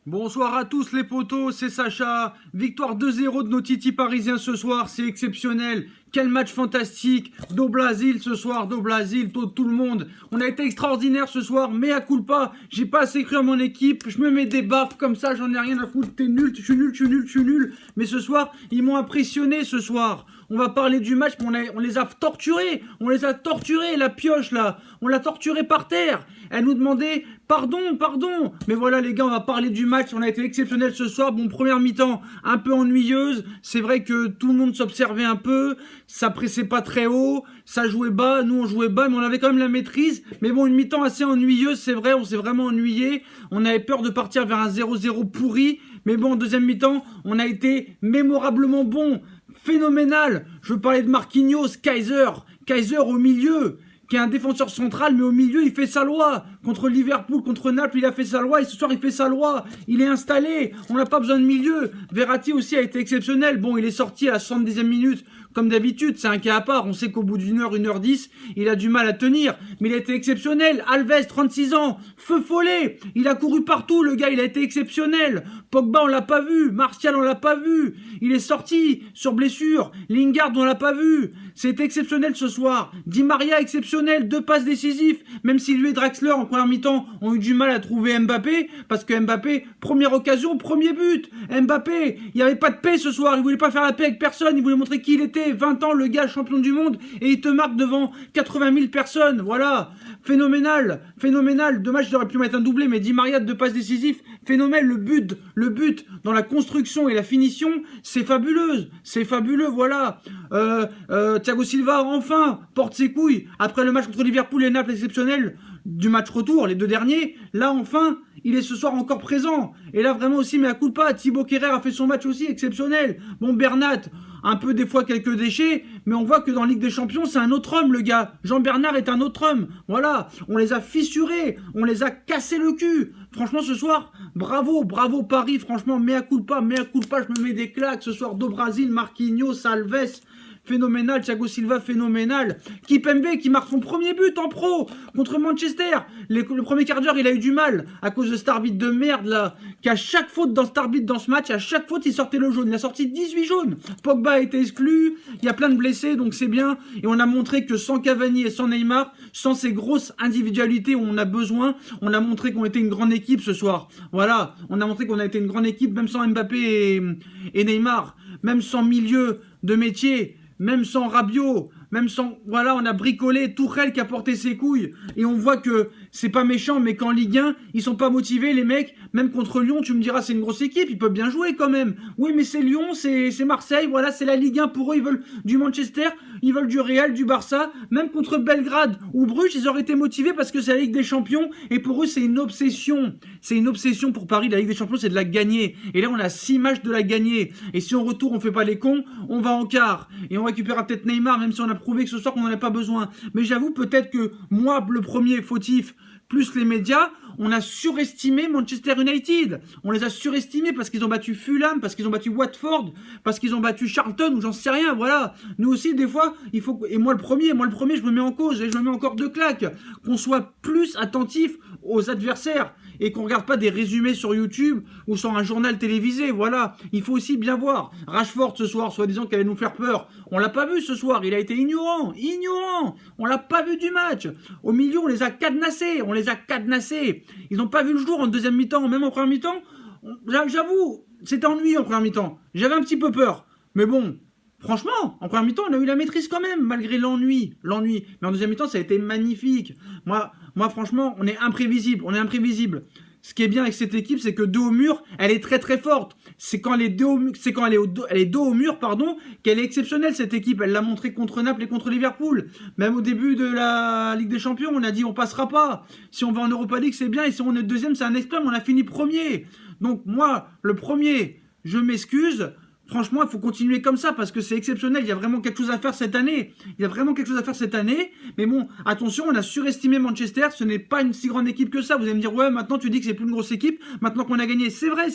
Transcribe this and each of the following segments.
Bonsoir à tous les potos, c'est Sacha. Victoire 2-0 de nos titis parisiens ce soir, c'est exceptionnel. Quel match fantastique. Do Brasil ce soir, do Brasil, tout le monde. On a été extraordinaire ce soir, mais à culpa. J'ai pas assez cru à mon équipe, je me mets des baffes comme ça, j'en ai rien à foutre. T'es nul, je suis nul, je suis nul, je suis nul. Mais ce soir, ils m'ont impressionné ce soir. On va parler du match, mais on les a torturés. On les a torturés, la pioche là. On l'a torturée par terre. Elle nous demandait pardon, pardon. Mais voilà les gars, on va parler du match. On a été exceptionnel ce soir. Bon, première mi-temps un peu ennuyeuse. C'est vrai que tout le monde s'observait un peu. Ça pressait pas très haut. Ça jouait bas. Nous, on jouait bas, mais on avait quand même la maîtrise. Mais bon, une mi-temps assez ennuyeuse, c'est vrai. On s'est vraiment ennuyé. On avait peur de partir vers un 0-0 pourri. Mais bon, en deuxième mi-temps, on a été mémorablement bon. Phénoménal. Je veux parler de Marquinhos, Kaiser au milieu, qui est un défenseur central, mais au milieu, il fait sa loi. Contre Liverpool, contre Naples, il a fait sa loi. Et ce soir, il fait sa loi. Il est installé. On n'a pas besoin de milieu. Verratti aussi a été exceptionnel. Bon, il est sorti à la 70e minute. Comme d'habitude, c'est un cas à part. On sait qu'au bout d'une heure, 1h10, il a du mal à tenir. Mais il a été exceptionnel. Alves, 36 ans. Feu follet. Il a couru partout, le gars. Il a été exceptionnel. Pogba, on l'a pas vu. Martial, on l'a pas vu. Il est sorti sur blessure. Lingard, on l'a pas vu. C'est exceptionnel ce soir. Di Maria, exceptionnel. 2 passes décisives. Même si lui et Draxler, en première mi-temps, ont eu du mal à trouver Mbappé. Parce que Mbappé, première occasion, premier but. Mbappé, il n'y avait pas de paix ce soir. Il voulait pas faire la paix avec personne. Il voulait montrer qui il était. 20 ans, le gars champion du monde. Et il te marque devant 80 000 personnes. Voilà. Phénoménal. Phénoménal. Dommage, il aurait pu mettre un doublé. Mais Di Maria, 2 passes décisives. Phénoménal. Le but dans la construction et la finition, c'est fabuleuse. C'est fabuleux. Voilà. Thiago Silva, enfin, porte ses couilles. Après le match contre Liverpool et Naples exceptionnel du match retour, les 2 derniers, là, enfin, il est ce soir encore présent. Et là, vraiment aussi, mais à coup de pas, Thibaut Kerrer a fait son match aussi exceptionnel. Bon, Bernat, un peu des fois quelques déchets, mais on voit que dans Ligue des Champions, c'est un autre homme, le gars. Jean Bernard est un autre homme. Voilà, on les a fissurés, on les a cassés le cul. Franchement, ce soir, bravo Paris, franchement, mea culpa, je me mets des claques. Ce soir, do Brasil, Marquinhos, Alves, phénoménal, Thiago Silva, phénoménal. Kipembe qui marque son premier but en pro contre Manchester. Le premier quart d'heure, il a eu du mal à cause de cet arbitre de merde là. Qu'à chaque faute dans cet arbitre dans ce match, à chaque faute, il sortait le jaune. Il a sorti 18 jaunes. Pogba a été exclu. Il y a plein de blessés, donc c'est bien. Et on a montré que sans Cavani et sans Neymar, sans ces grosses individualités où on a besoin, on a montré qu'on était une grande équipe ce soir. Voilà, on a montré qu'on a été une grande équipe, même sans Mbappé et Neymar, même sans milieu de métier. Même sans Rabiot, même sans... Voilà, on a bricolé Tourelle qui a porté ses couilles. Et on voit que c'est pas méchant, mais qu'en Ligue 1, ils sont pas motivés, les mecs. Même contre Lyon, tu me diras, c'est une grosse équipe, ils peuvent bien jouer quand même. Oui, mais c'est Lyon, c'est Marseille, voilà, c'est la Ligue 1. Pour eux, ils veulent du Manchester, ils veulent du Real, du Barça. Même contre Belgrade ou Bruges, ils auraient été motivés parce que c'est la Ligue des Champions. Et pour eux, c'est une obsession. C'est une obsession pour Paris, la Ligue des Champions, c'est de la gagner. Et là, on a 6 matchs de la gagner. Et si on retourne, on fait pas les cons, on va en quart. Et on récupérera peut-être Neymar, même si on a prouvé que ce soir qu'on n'en a pas besoin. Mais j'avoue peut-être que moi, le premier fautif, plus les médias, on a surestimé Manchester United. On les a surestimés parce qu'ils ont battu Fulham, parce qu'ils ont battu Watford, parce qu'ils ont battu Charlton, ou j'en sais rien, voilà. Nous aussi, des fois, il faut... Et moi le premier, je me mets en cause, et je me mets encore 2 claques. Qu'on soit plus attentif aux adversaires, et qu'on regarde pas des résumés sur YouTube, ou sur un journal télévisé, voilà. Il faut aussi bien voir. Rashford, ce soir, soi-disant qu'il allait nous faire peur. On l'a pas vu ce soir, il a été ignorant. On l'a pas vu du match. Au milieu, on les a cadenassés, Ils n'ont pas vu le jour en deuxième mi-temps, même en première mi-temps. J'avoue, c'était ennuyeux en première mi-temps. J'avais un petit peu peur. Mais bon, franchement, en première mi-temps, on a eu la maîtrise quand même, malgré l'ennui. Mais en deuxième mi-temps, ça a été magnifique. Moi, franchement, on est imprévisible. Ce qui est bien avec cette équipe, c'est que dos au mur, elle est très très forte. C'est quand elle est dos au mur, qu'elle est exceptionnelle cette équipe. Elle l'a montré contre Naples et contre Liverpool. Même au début de la Ligue des Champions, on a dit on passera pas. Si on va en Europa League, c'est bien. Et si on est deuxième, c'est un exploit. On a fini premier. Donc moi, le premier, je m'excuse. Franchement, il faut continuer comme ça parce que c'est exceptionnel. Il y a vraiment quelque chose à faire cette année. Mais bon, attention, on a surestimé Manchester. Ce n'est pas une si grande équipe que ça. Vous allez me dire, ouais, maintenant tu dis que c'est plus une grosse équipe. Maintenant qu'on a gagné. C'est vrai.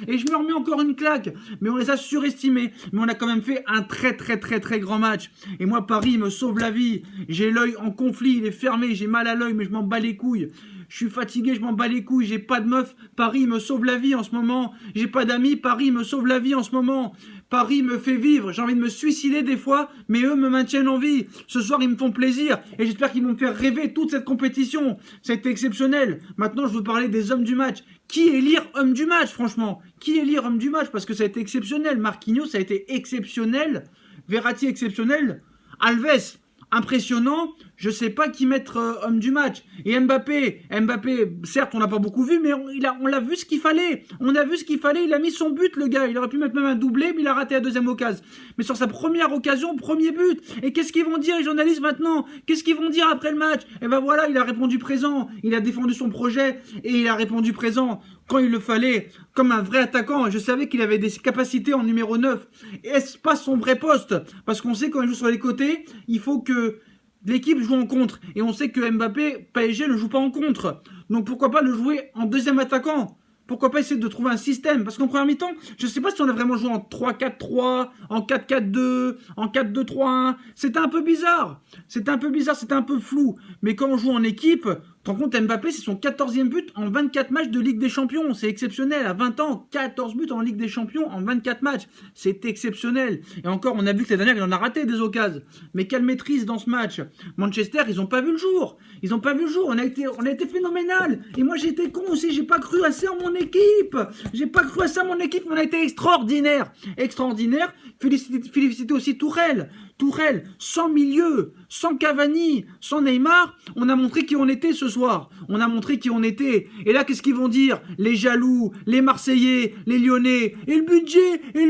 Et je me remets encore une claque. Mais on les a surestimés. Mais on a quand même fait un très grand match. Et moi, Paris me sauve la vie. J'ai l'œil en conflit. Il est fermé. J'ai mal à l'œil, mais je m'en bats les couilles. Je suis fatigué, je m'en bats les couilles. J'ai pas de meuf. Paris me sauve la vie en ce moment. J'ai pas d'amis. Paris me sauve la vie en ce moment. Paris me fait vivre. J'ai envie de me suicider des fois, mais eux me maintiennent en vie. Ce soir, ils me font plaisir et j'espère qu'ils vont me faire rêver toute cette compétition. Ça a été exceptionnel. Maintenant, je veux parler des hommes du match. Qui élire homme du match, franchement? Qui élire homme du match? Parce que ça a été exceptionnel. Marquinhos, ça a été exceptionnel. Verratti, exceptionnel. Alves, impressionnant. Je sais pas qui mettre homme du match. Et Mbappé, certes, on l'a pas beaucoup vu, mais on l'a vu ce qu'il fallait. On a vu ce qu'il fallait. Il a mis son but, le gars. Il aurait pu mettre même un doublé, mais il a raté la deuxième occasion. Mais sur sa première occasion, premier but. Et qu'est-ce qu'ils vont dire, les journalistes, maintenant? Qu'est-ce qu'ils vont dire après le match? Et ben voilà, il a répondu présent. Il a défendu son projet et il a répondu présent quand il le fallait, comme un vrai attaquant. Je savais qu'il avait des capacités en numéro 9. Est-ce pas son vrai poste? Parce qu'on sait quand il joue sur les côtés, il faut que l'équipe joue en contre. Et on sait que Mbappé, PSG ne joue pas en contre. Donc pourquoi pas le jouer en deuxième attaquant? Pourquoi pas essayer de trouver un système? Parce qu'en première mi-temps, je ne sais pas si on a vraiment joué en 3-4-3, en 4-4-2, en 4-2-3-1. C'était un peu bizarre. C'était un peu flou. Mais quand on joue en équipe, tu te rends compte, Mbappé, c'est son 14e but en 24 matchs de Ligue des Champions. C'est exceptionnel. À 20 ans, 14 buts en Ligue des Champions en 24 matchs. C'est exceptionnel. Et encore, on a vu que l'année dernière, il en a raté des occasions. Mais quelle maîtrise dans ce match. Manchester, ils n'ont pas vu le jour. Ils n'ont pas vu le jour. On a été phénoménal. Et moi, j'ai été con aussi. J'ai pas cru assez en mon équipe. On a été extraordinaire. Extraordinaire. Féliciter aussi Tourelle. Tourelle, sans milieu, sans Cavani, sans Neymar, on a montré qui on était ce soir. On a montré qui on était. Et là, qu'est-ce qu'ils vont dire? Les jaloux, les Marseillais, les Lyonnais. Et le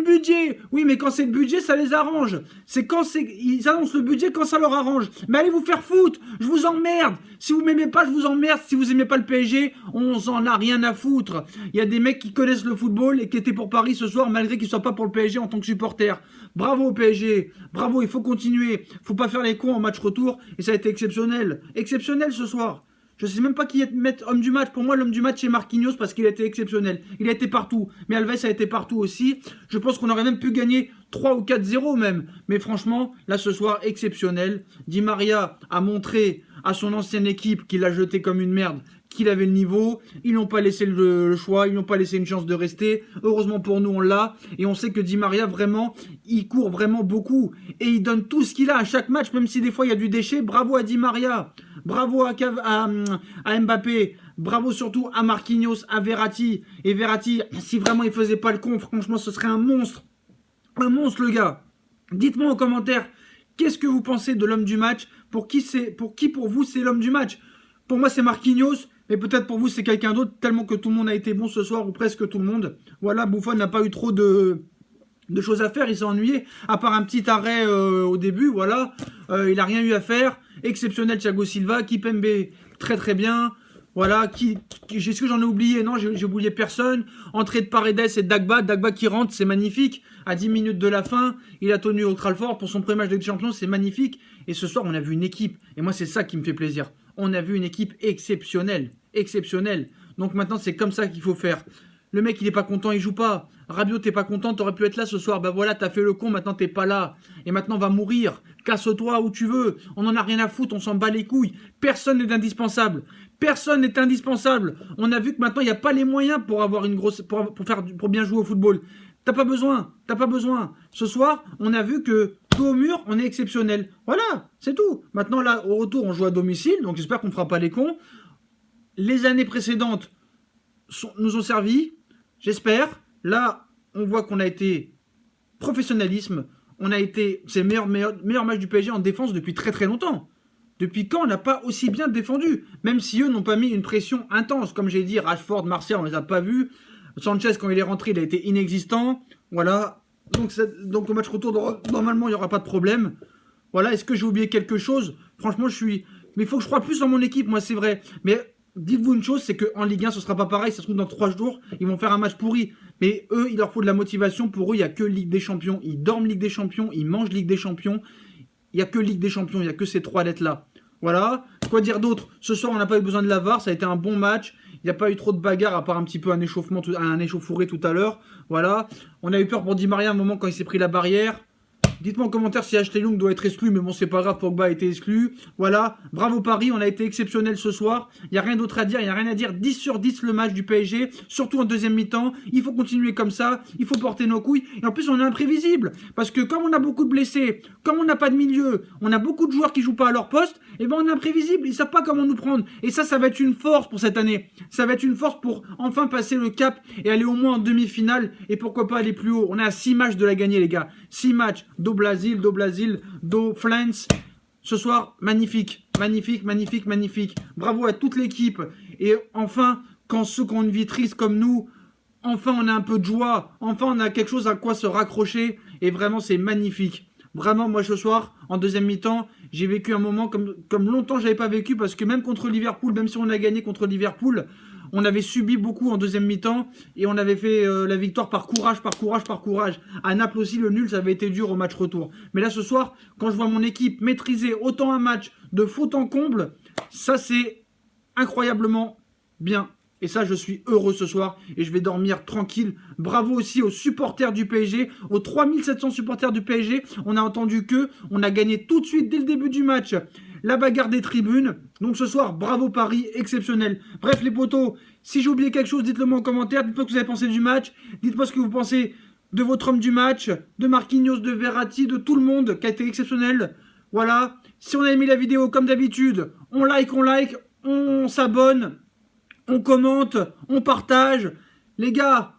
budget. Oui, mais quand c'est le budget, ça les arrange. Ils annoncent le budget quand ça leur arrange. Mais allez vous faire foutre. Je vous emmerde. Si vous m'aimez pas, je vous emmerde. Si vous aimez pas le PSG, on s'en a rien à foutre. Il y a des mecs qui connaissent le football et qui étaient pour Paris ce soir, malgré qu'ils soient pas pour le PSG en tant que supporter. Bravo au PSG. Bravo, il faut continuer. Faut pas faire les cons en match retour. Et ça a été exceptionnel. Exceptionnel ce soir. Je sais même pas qui mettre homme du match. Pour moi, l'homme du match, c'est Marquinhos parce qu'il a été exceptionnel. Il a été partout. Mais Alves a été partout aussi. Je pense qu'on aurait même pu gagner 3 ou 4-0 même. Mais franchement, là ce soir, exceptionnel. Di Maria a montré à son ancienne équipe qu'il a jeté comme une merde, qu'il avait le niveau. Ils n'ont pas laissé le choix, ils n'ont pas laissé une chance de rester. Heureusement pour nous, on l'a. Et on sait que Di Maria, vraiment, il court vraiment beaucoup. Et il donne tout ce qu'il a à chaque match, même si des fois il y a du déchet. Bravo à Di Maria. Bravo à Mbappé. Bravo surtout à Marquinhos, à Verratti. Et Verratti, si vraiment il faisait pas le con, franchement, ce serait un monstre. Un monstre, le gars. Dites-moi en commentaire, qu'est-ce que vous pensez de l'homme du match? Pour vous, c'est l'homme du match? Pour moi, c'est Marquinhos. Mais peut-être pour vous, c'est quelqu'un d'autre, tellement que tout le monde a été bon ce soir, ou presque tout le monde. Voilà, Buffon n'a pas eu trop de choses à faire, il s'est ennuyé, à part un petit arrêt au début, voilà. Il n'a rien eu à faire. Exceptionnel Thiago Silva, Kipembe, très très bien. Voilà, est-ce que j'en ai oublié? Non, j'ai oublié personne. Entrée de Paredes et Dagba qui rentre, c'est magnifique. À 10 minutes de la fin, il a tenu au Trafford pour son premier match de Ligue des Champions, c'est magnifique. Et ce soir, on a vu une équipe, et moi c'est ça qui me fait plaisir. On a vu une équipe exceptionnelle. Donc maintenant, c'est comme ça qu'il faut faire. Le mec, il est pas content, il joue pas. Rabiot, t'es pas content, t'aurais pu être là ce soir. Ben voilà, t'as fait le con, maintenant t'es pas là. Et maintenant, va mourir. Casse-toi où tu veux. On en a rien à foutre, on s'en bat les couilles. Personne n'est indispensable. On a vu que maintenant, il n'y a pas les moyens pour avoir une grosse, pour bien jouer au football. T'as pas besoin. Ce soir, on a vu que tout au mur, on est exceptionnel. Voilà, c'est tout. Maintenant, là, au retour, on joue à domicile, donc j'espère qu'on fera pas les cons. Les années précédentes nous ont servi, j'espère. Là, on voit qu'on a été professionnalisme. C'est le meilleur match du PSG en défense depuis très très longtemps. Depuis quand on n'a pas aussi bien défendu? Même si eux n'ont pas mis une pression intense. Comme j'ai dit, Rashford, Martial, on ne les a pas vus. Sanchez, quand il est rentré, il a été inexistant. Voilà. Donc au match retour, normalement, il n'y aura pas de problème. Voilà. Est-ce que j'ai oublié quelque chose? Franchement, mais il faut que je croie plus en mon équipe, moi, c'est vrai. Mais dites-vous une chose, c'est qu'en Ligue 1, ce ne sera pas pareil. Ça se trouve, dans 3 jours, ils vont faire un match pourri. Mais eux, il leur faut de la motivation. Pour eux, il n'y a que Ligue des Champions. Ils dorment Ligue des Champions. Ils mangent Ligue des Champions. Il n'y a que Ligue des Champions. Il n'y a que ces 3 lettres-là. Voilà. Quoi dire d'autre? Ce soir, on n'a pas eu besoin de la VAR. Ça a été un bon match. Il n'y a pas eu trop de bagarres, à part un petit peu un échauffouré tout à l'heure. Voilà. On a eu peur pour Di Maria à un moment quand il s'est pris la barrière. Dites-moi en commentaire si Ashley Young doit être exclu, mais bon, c'est pas grave, Pogba a été exclu. Voilà, bravo Paris, on a été exceptionnel ce soir. Il n'y a rien d'autre à dire, il n'y a rien à dire. 10 sur 10 le match du PSG, surtout en deuxième mi-temps. Il faut continuer comme ça, il faut porter nos couilles. Et en plus, on est imprévisible. Parce que comme on a beaucoup de blessés, comme on n'a pas de milieu, on a beaucoup de joueurs qui jouent pas à leur poste, et ben on est imprévisible. Ils savent pas comment nous prendre. Et ça va être une force pour cette année. Ça va être une force pour enfin passer le cap et aller au moins en demi-finale. Et pourquoi pas aller plus haut. On est à 6 matchs de la gagner, les gars. 6 matchs. Do Brasil, do France. Ce soir, magnifique. Magnifique, magnifique, magnifique. Bravo à toute l'équipe. Et enfin, quand ceux qui ont une vie triste comme nous, enfin on a un peu de joie. Enfin on a quelque chose à quoi se raccrocher. Et vraiment, c'est magnifique. Vraiment, moi ce soir, en deuxième mi-temps, j'ai vécu un moment comme longtemps je n'avais pas vécu. Parce que même contre Liverpool, même si on a gagné contre Liverpool, on avait subi beaucoup en deuxième mi-temps et on avait fait la victoire par courage, par courage, par courage. À Naples aussi, le nul, ça avait été dur au match retour. Mais là, ce soir, quand je vois mon équipe maîtriser autant un match de faute en comble, ça, c'est incroyablement bien. Et ça, je suis heureux ce soir et je vais dormir tranquille. Bravo aussi aux supporters du PSG, aux 3700 supporters du PSG. On a entendu on a gagné tout de suite dès le début du match. La bagarre des tribunes. Donc ce soir, bravo Paris, exceptionnel. Bref les potos, si j'ai oublié quelque chose, dites-le moi en commentaire. Dites-moi ce que vous avez pensé du match. Dites-moi ce que vous pensez de votre homme du match, de Marquinhos, de Verratti, de tout le monde qui a été exceptionnel. Voilà. Si on a aimé la vidéo, comme d'habitude, on like, on s'abonne, on commente, on partage. Les gars,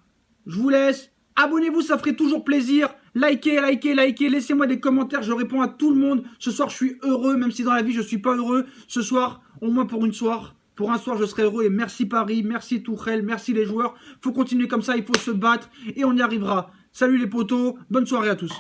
je vous laisse. Abonnez-vous, ça ferait toujours plaisir. Likez, laissez-moi des commentaires, je réponds à tout le monde. Ce soir, je suis heureux, même si dans la vie, je ne suis pas heureux. Ce soir, au moins pour un soir, je serai heureux. Et merci Paris, merci Tuchel, merci les joueurs. Il faut continuer comme ça, il faut se battre et on y arrivera. Salut les potos, bonne soirée à tous.